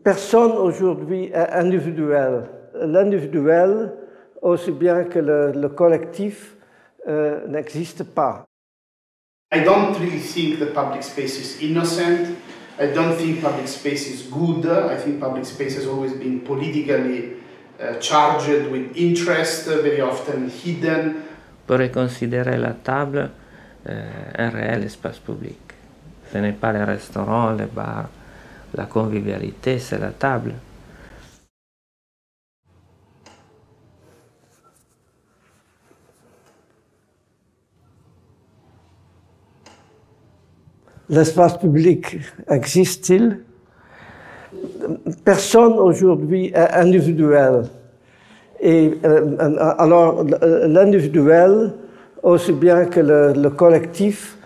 Personne aujourd'hui est individuel. L'individuel, aussi bien que le collectif, n'existe pas. I don't really think the public space is innocent. I don't think public space is good. I think public space has always been politically charged with interest, very often hidden. On pourrait considérer la table un réel espace public. Ce n'est pas les restaurants, les bars, la convivialité, c'est la table. L'espace public existe-t-il? Personne aujourd'hui est individuel. Et alors l'individuel, aussi bien que le collectif,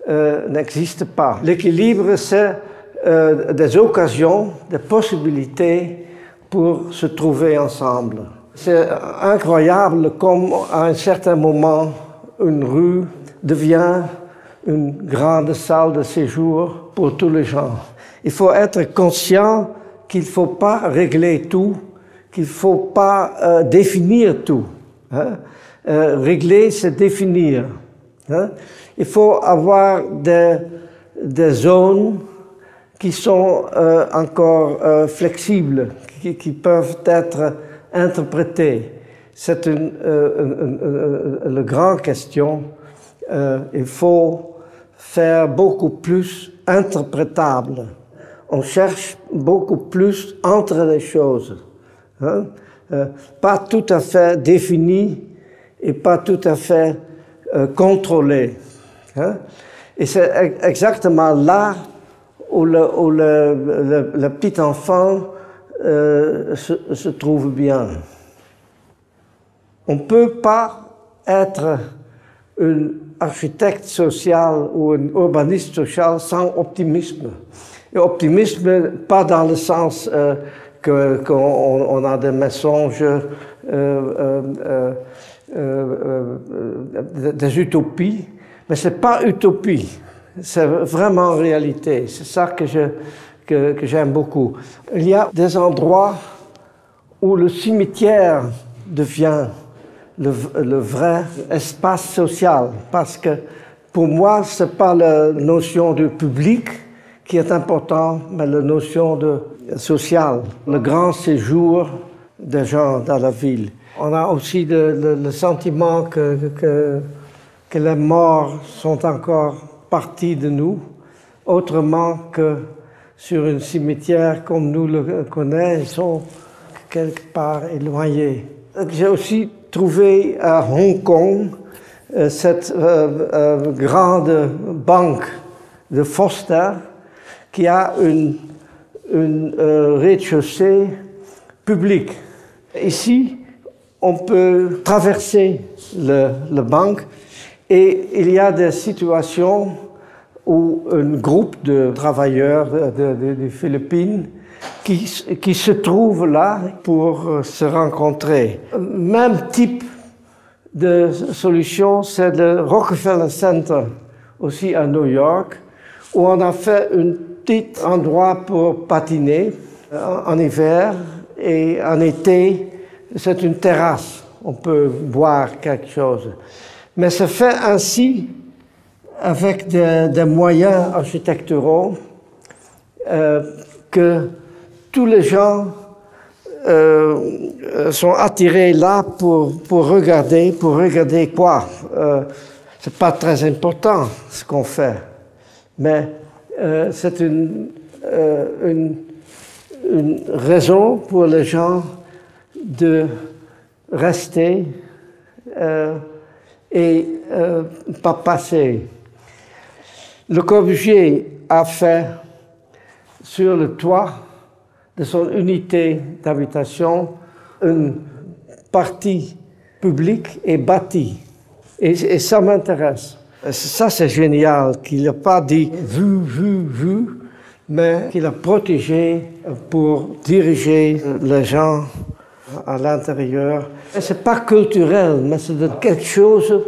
n'existe pas. L'équilibre, c'est des occasions, des possibilités pour se trouver ensemble. C'est incroyable comme à un certain moment, une rue devient une grande salle de séjour pour tous les gens. Il faut être conscient qu'il ne faut pas régler tout, qu'il ne faut pas définir tout. Hein? Régler, c'est définir. Hein? Il faut avoir des zones qui sont encore flexibles, qui peuvent être interprétées. C'est la grande question. Il faut faire beaucoup plus interprétable. On cherche beaucoup plus entre les choses. Hein? Pas tout à fait défini et pas tout à fait contrôlé. Hein? Et c'est exactement là où le petit enfant se trouve bien. On ne peut pas être un architecte social ou un urbaniste social sans optimisme. Et optimisme, pas dans le sens qu'on a des mensonges, des utopies, mais ce n'est pas utopie, c'est vraiment réalité. C'est ça que j'aime beaucoup. Il y a des endroits où le cimetière devient le vrai espace social, parce que pour moi, ce n'est pas la notion de public qui est importante, mais la notion de social, le grand séjour des gens dans la ville. On a aussi le sentiment que les morts sont encore partie de nous, autrement que sur un cimetière comme nous le connaissons, ils sont quelque part éloignés. J'ai aussi trouvé à Hong Kong cette grande banque de Foster qui a une rez-de-chaussée public. Ici, on peut traverser la banque et il y a des situations où un groupe de travailleurs des Philippines qui se trouvent là pour se rencontrer. Même type de solution, c'est le Rockefeller Center, aussi à New York, où on a fait un petit endroit pour patiner en hiver et en été, c'est une terrasse. On peut boire quelque chose. Mais c'est fait ainsi avec des moyens architecturaux que tous les gens sont attirés là pour regarder quoi. C'est pas très important ce qu'on fait, mais c'est une raison pour les gens de rester et pas passer. Le Corbusier a fait sur le toit de son unité d'habitation une partie publique et bâtie. Et ça m'intéresse. Ça, c'est génial, qu'il n'a pas dit vu, mais qu'il a protégé pour diriger les gens à l'intérieur. Ce n'est pas culturel, mais c'est quelque chose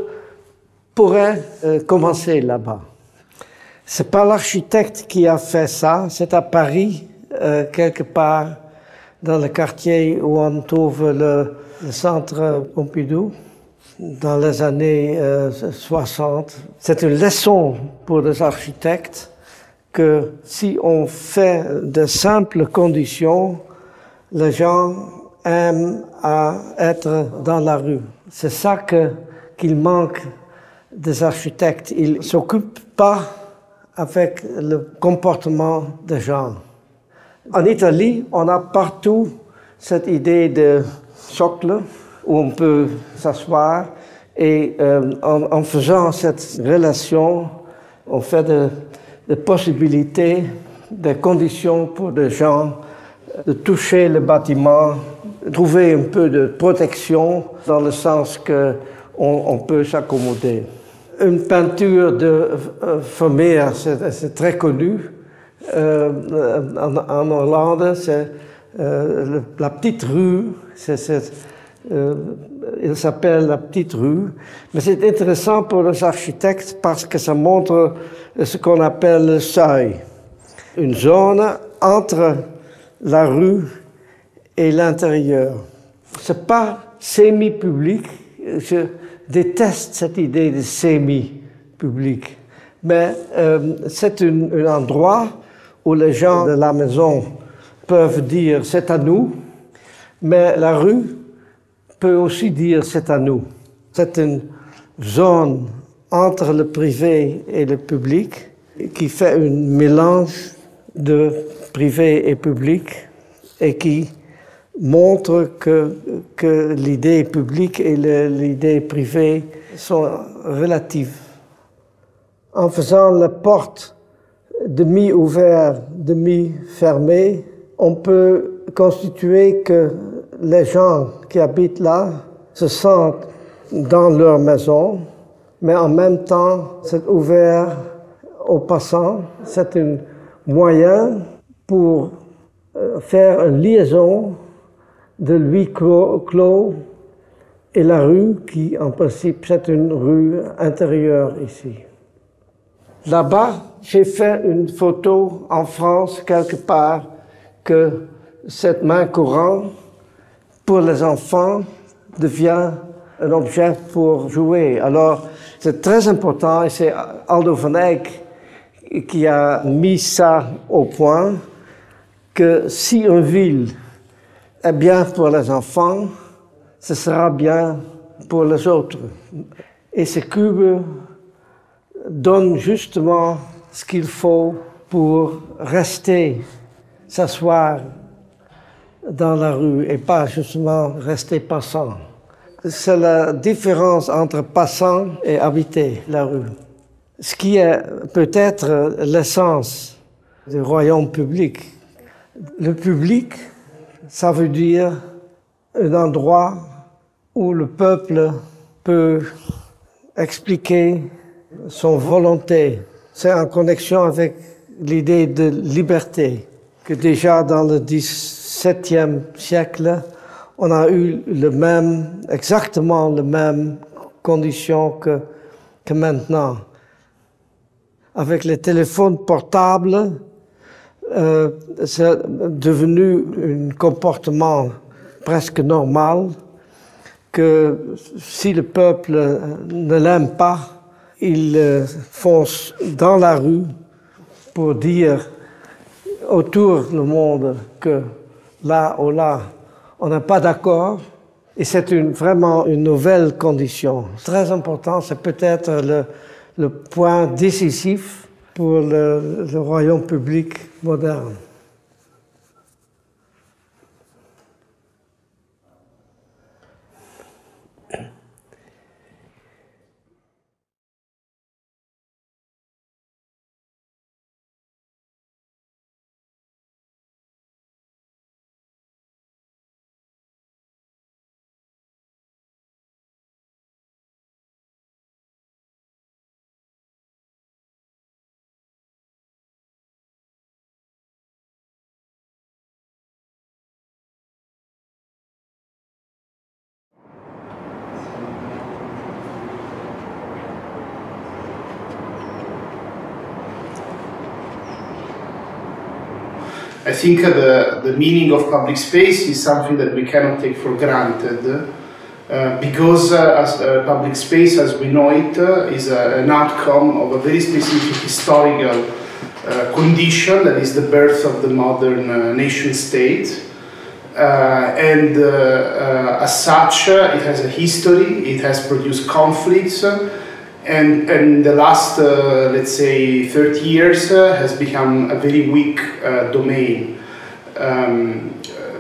pourrait commencer là-bas. Ce n'est pas l'architecte qui a fait ça, c'est à Paris, quelque part dans le quartier où on trouve le centre Pompidou, dans les années 60. C'est une leçon pour les architectes que si on fait de simples conditions, les gens aiment à être dans la rue. C'est ça qu'il manque des architectes. Ils ne s'occupent pas avec le comportement des gens. En Italie, on a partout cette idée de socle où on peut s'asseoir et en faisant cette relation, on fait des possibilités, des conditions pour les gens de toucher le bâtiment, trouver un peu de protection dans le sens qu'on peut s'accommoder. Une peinture de Vermeer, c'est très connu. En Hollande, c'est la petite rue. Il s'appelle la petite rue. Mais c'est intéressant pour les architectes parce que ça montre ce qu'on appelle le seuil. Une zone entre la rue et l'intérieur. C'est pas semi-public. Je déteste cette idée de semi-public. Mais c'est un endroit où les gens de la maison peuvent dire c'est à nous, mais la rue peut aussi dire c'est à nous. C'est une zone entre le privé et le public qui fait un mélange de privé et public et qui montre que l'idée publique et l'idée privée sont relatives. En faisant la porte demi-ouverte, demi-fermée, on peut constituer que les gens qui habitent là se sentent dans leur maison, mais en même temps, c'est ouvert aux passants. C'est un moyen pour faire une liaison de huis clos et la rue qui, en principe, c'est une rue intérieure ici. Là-bas, j'ai fait une photo en France, quelque part, que cette main courante, pour les enfants, devient un objet pour jouer. Alors, c'est très important, et c'est Aldo van Eyck qui a mis ça au point, que si une ville est bien pour les enfants, ce sera bien pour les autres. Et ces cubes donnent justement ce qu'il faut pour rester, s'asseoir dans la rue et pas justement rester passant. C'est la différence entre passant et habiter la rue. Ce qui est peut-être l'essence du royaume public. Le public, ça veut dire un endroit où le peuple peut expliquer son volonté. C'est en connexion avec l'idée de liberté, que déjà dans le XVIIe siècle, on a eu exactement les mêmes conditions que maintenant. Avec les téléphones portables, c'est devenu un comportement presque normal que si le peuple ne l'aime pas, il fonce dans la rue pour dire autour du monde que là ou là, on n'est pas d'accord. Et c'est vraiment une nouvelle condition. Très important, c'est peut-être le point décisif pour le royaume public moderne. I think the meaning of public space is something that we cannot take for granted because public space as we know it is an outcome of a very specific historical condition that is the birth of the modern nation state. As such, it has a history, it has produced conflicts, and in the last, let's say, 30 years has become a very weak domain.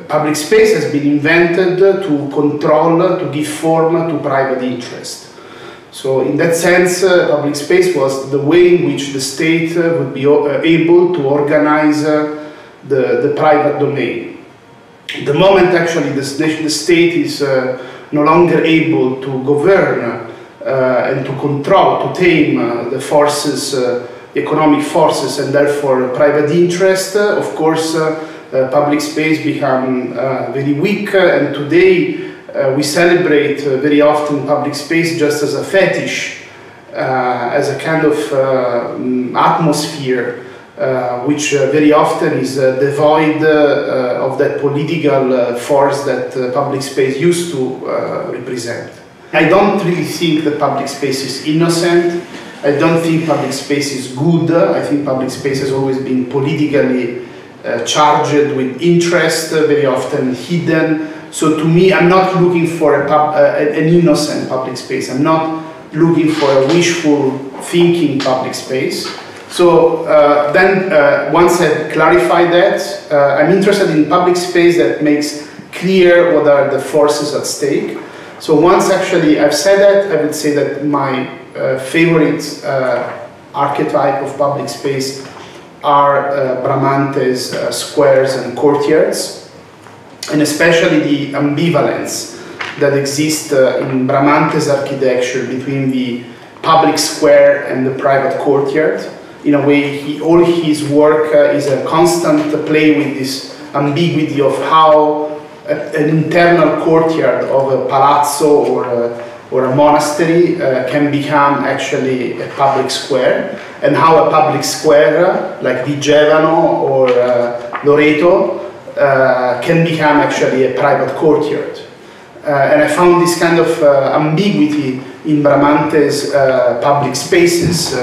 Public space has been invented to control, to give form to private interest. So in that sense, public space was the way in which the state would be able to organize the private domain. The moment actually the state is no longer able to govern and to control, to tame the forces, economic forces, and therefore private interest, of course public space become very weak, and today we celebrate very often public space just as a fetish, as a kind of atmosphere which very often is devoid of that political force that public space used to represent. I don't really think that public space is innocent. I don't think public space is good. I think public space has always been politically charged with interest, very often hidden. So to me, I'm not looking for an innocent public space. I'm not looking for a wishful thinking public space. So once I've clarified that, I'm interested in public space that makes clear what are the forces at stake. So once actually I've said that, I would say that my favorite archetype of public space are Bramante's squares and courtyards, and especially the ambivalence that exists in Bramante's architecture between the public square and the private courtyard. In a way, all his work is a constant play with this ambiguity of how an internal courtyard of a palazzo or a monastery can become actually a public square, and how a public square like Vigevano or Loreto can become actually a private courtyard. And I found this kind of ambiguity in Bramante's public spaces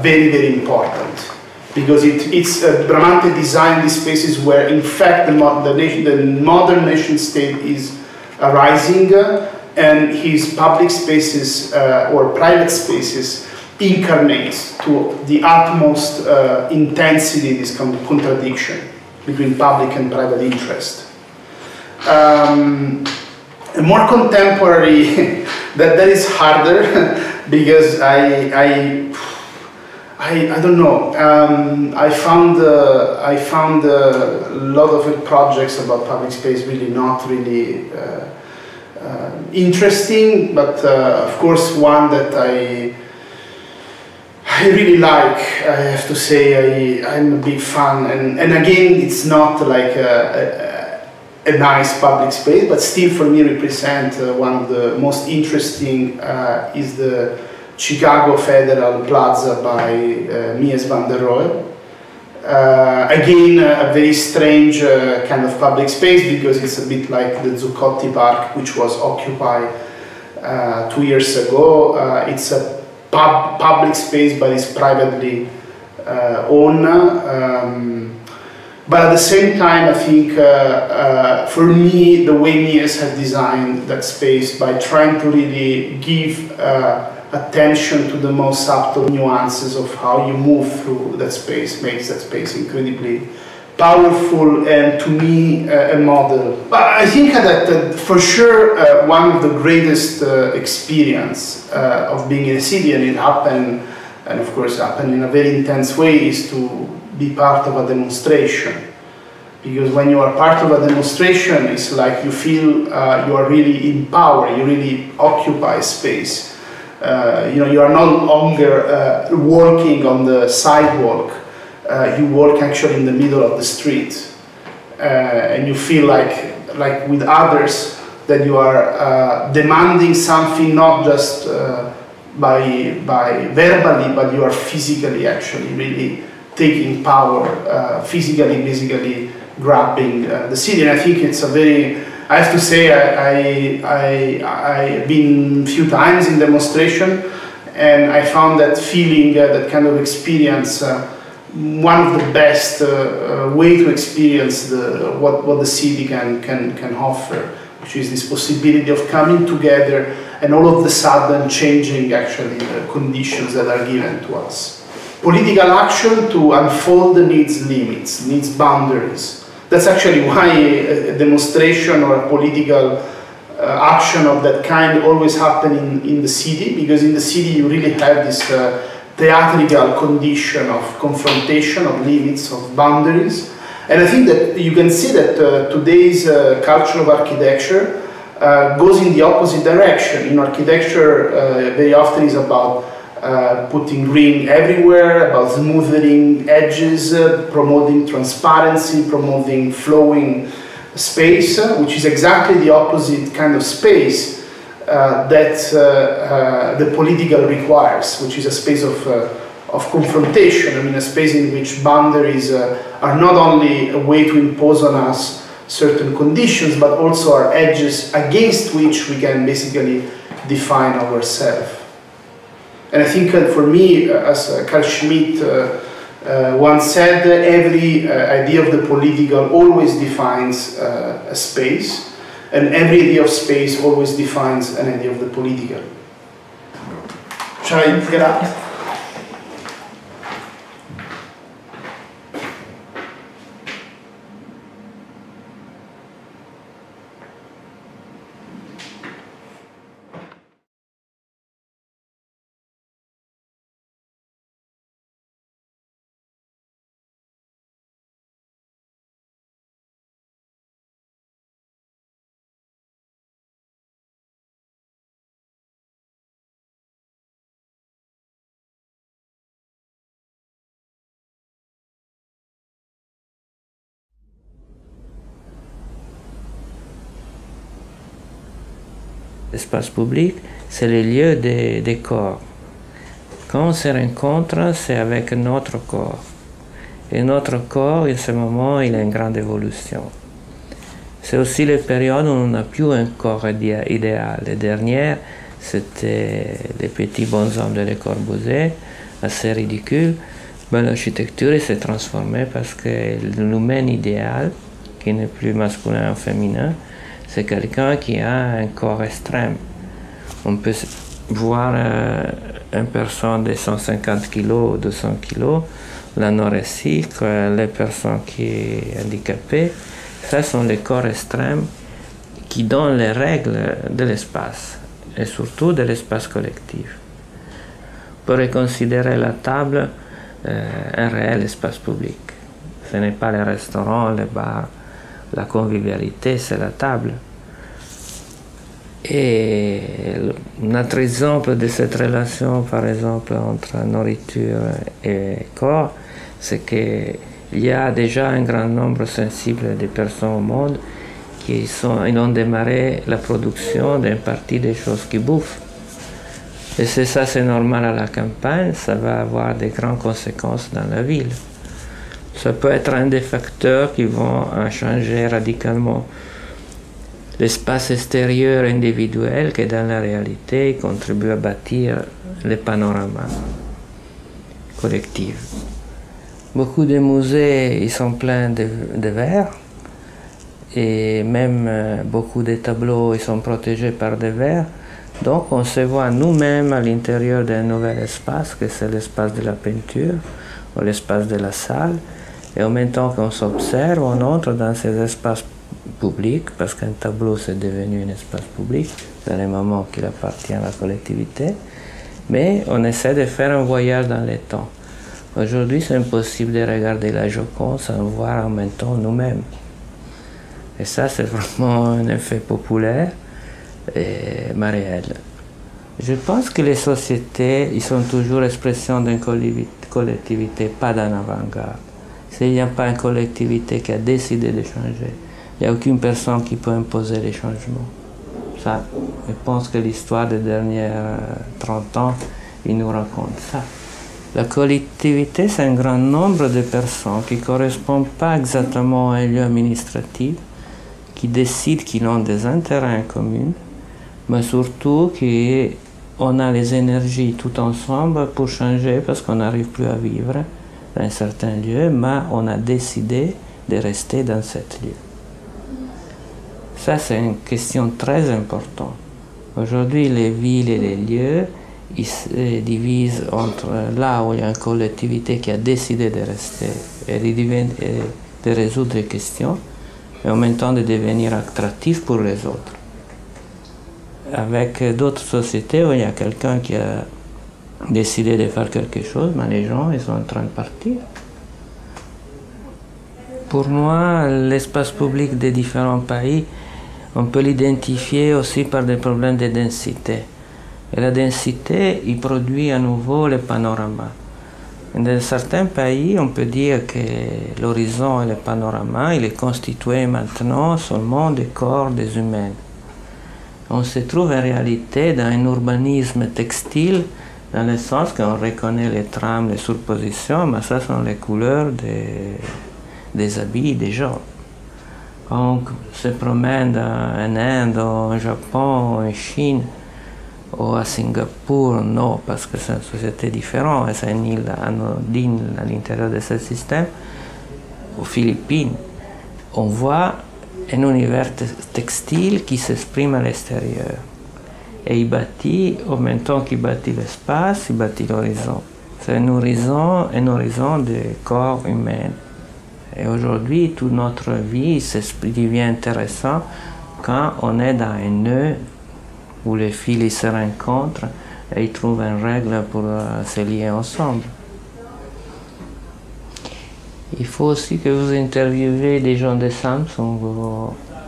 very, very important, because Bramante designed these spaces where in fact the modern nation state is arising, and his public spaces or private spaces incarnates to the utmost intensity this contradiction between public and private interest. A more contemporary, that is harder because I don't know. I found a lot of projects about public space really not really interesting, but of course one that I really like, I have to say, I'm a big fan, and again it's not like a nice public space, but still for me represent one of the most interesting is the Chicago Federal Plaza by Mies van der Rohe. Again, a very strange kind of public space, because it's a bit like the Zuccotti Park, which was occupied 2 years ago. It's a public space, but it's privately owned. But at the same time, I think for me, the way Mies has designed that space by trying to really give attention to the most subtle nuances of how you move through that space makes that space incredibly powerful, and to me a model. But I think that for sure one of the greatest experience of being in a city, and it happened, and of course happened in a very intense way, is to be part of a demonstration. Because when you are part of a demonstration, it's like you feel you are really in power, you really occupy space. You are no longer walking on the sidewalk, you walk actually in the middle of the street, and you feel like with others that you are demanding something, not just by verbally, but you are physically actually really taking power, physically, basically grabbing the city. And I think it's a very, I have to say, I've been a few times in demonstration, and I found that feeling, that kind of experience, one of the best way to experience what the city can offer, which is this possibility of coming together and all of the sudden changing actually the conditions that are given to us. Political action to unfold needs limits, needs boundaries. That's actually why a demonstration or a political action of that kind always happen in the city, because in the city you really have this theatrical condition of confrontation, of limits, of boundaries. And I think that you can see that today's culture of architecture goes in the opposite direction. In architecture, very often is about putting green everywhere, about smoothing edges, promoting transparency, promoting flowing space, which is exactly the opposite kind of space that the political requires, which is a space of confrontation. I mean, a space in which boundaries are not only a way to impose on us certain conditions, but also are edges against which we can basically define ourselves. And I think for me, as Carl Schmitt once said, every idea of the political always defines a space, and every idea of space always defines an idea of the political. Shall I get up? L'espace public, c'est le lieu des corps. Quand on se rencontre, c'est avec notre corps. Et notre corps, en ce moment, il a une grande évolution. C'est aussi la période où on n'a plus un corps idéal. Les dernières, c'était les petits bonshommes de Le Corbusier, assez ridicule. Ben, l'architecture s'est transformée parce que l'humain idéal, qui n'est plus masculin ou féminin, c'est quelqu'un qui a un corps extrême. On peut voir une personne de 150 kg ou 200 kg, l'anorexique, les personnes qui sont handicapées. Ce sont les corps extrêmes qui donnent les règles de l'espace, et surtout de l'espace collectif. Pour considérer la table un réel espace public. Ce n'est pas les restaurants, les bars. La convivialité, c'est la table. Et notre exemple de cette relation, par exemple, entre nourriture et corps, c'est qu'il y a déjà un grand nombre sensible de personnes au monde qui ont démarré la production d'une partie des choses qu'ils bouffent. Et c'est normal à la campagne, ça va avoir de grandes conséquences dans la ville. Ça peut être un des facteurs qui vont changer radicalement l'espace extérieur individuel qui, dans la réalité, contribue à bâtir le panorama collectif. Beaucoup de musées ils sont pleins de verre et même beaucoup de tableaux ils sont protégés par des verres. Donc on se voit nous-mêmes à l'intérieur d'un nouvel espace, que c'est l'espace de la peinture ou l'espace de la salle. Et en même temps qu'on s'observe, on entre dans ces espaces publics, parce qu'un tableau c'est devenu un espace public, c'est le moment qu'il appartient à la collectivité, mais on essaie de faire un voyage dans le temps. Aujourd'hui, c'est impossible de regarder la Joconde sans voir en même temps nous-mêmes. Et ça, c'est vraiment un effet populaire et réel. Je pense que les sociétés, ils sont toujours l'expression d'une collectivité, pas d'un avant-garde. S'il n'y a pas une collectivité qui a décidé de changer, il n'y a aucune personne qui peut imposer les changements. Ça, je pense que l'histoire des derniers 30 ans, il nous raconte ça. La collectivité, c'est un grand nombre de personnes qui ne correspondent pas exactement à un lieu administratif, qui décident qu'ils ont des intérêts en commun, mais surtout qu'on a les énergies tout ensemble pour changer parce qu'on n'arrive plus à vivre dans un certain lieu, mais on a décidé de rester dans ce lieu. Ça, c'est une question très importante. Aujourd'hui, les villes et les lieux, ils se divisent entre là où il y a une collectivité qui a décidé de rester et de résoudre les questions, et en même temps de devenir attractif pour les autres. Avec d'autres sociétés où il y a quelqu'un qui a décidé de faire quelque chose, mais les gens, ils sont en train de partir. Pour moi, l'espace public des différents pays, on peut l'identifier aussi par des problèmes de densité. Et la densité, il produit à nouveau le panorama. Dans certains pays, on peut dire que l'horizon et le panorama, il est constitué maintenant seulement des corps des humains. On se trouve en réalité dans un urbanisme textile, dans le sens qu'on reconnaît les trames, les surpositions, mais ça sont les couleurs des habits des gens. On se promène en Inde, au Japon, en Chine, ou à Singapour, non, parce que c'est une société différente, et c'est une île anodine à l'intérieur de ce système. Aux Philippines, on voit un univers textile qui s'exprime à l'extérieur. Et il bâtit, en même temps qu'il bâtit l'espace, il bâtit l'horizon. C'est un horizon de corps humain. Et aujourd'hui, toute notre vie devient intéressant quand on est dans un nœud où les fils se rencontrent et ils trouvent une règle pour se lier ensemble. Il faut aussi que vous interviewez des gens de Samsung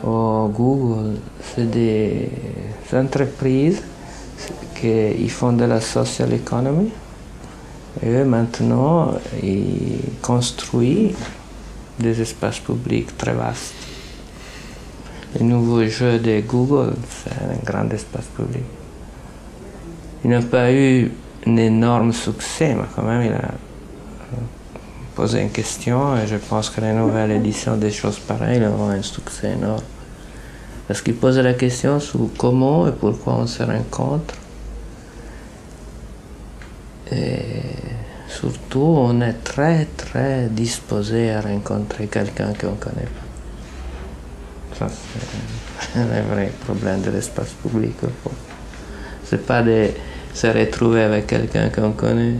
ou Google. C'est des entreprises qui font de la social economy. Et eux, maintenant, ils construisent des espaces publics très vastes. Le nouveau jeu de Google, c'est un grand espace public. Il n'a pas eu un énorme succès, mais quand même, il a posé une question et je pense que la nouvelle édition des choses pareilles aura un succès énorme. Parce qu'il pose la question sur comment et pourquoi on se rencontre. Et surtout, on est très, très disposé à rencontrer quelqu'un qu'on ne connaît pas. Ça, c'est un vrai problème de l'espace public. C'est pas de se retrouver avec quelqu'un qu'on connaît.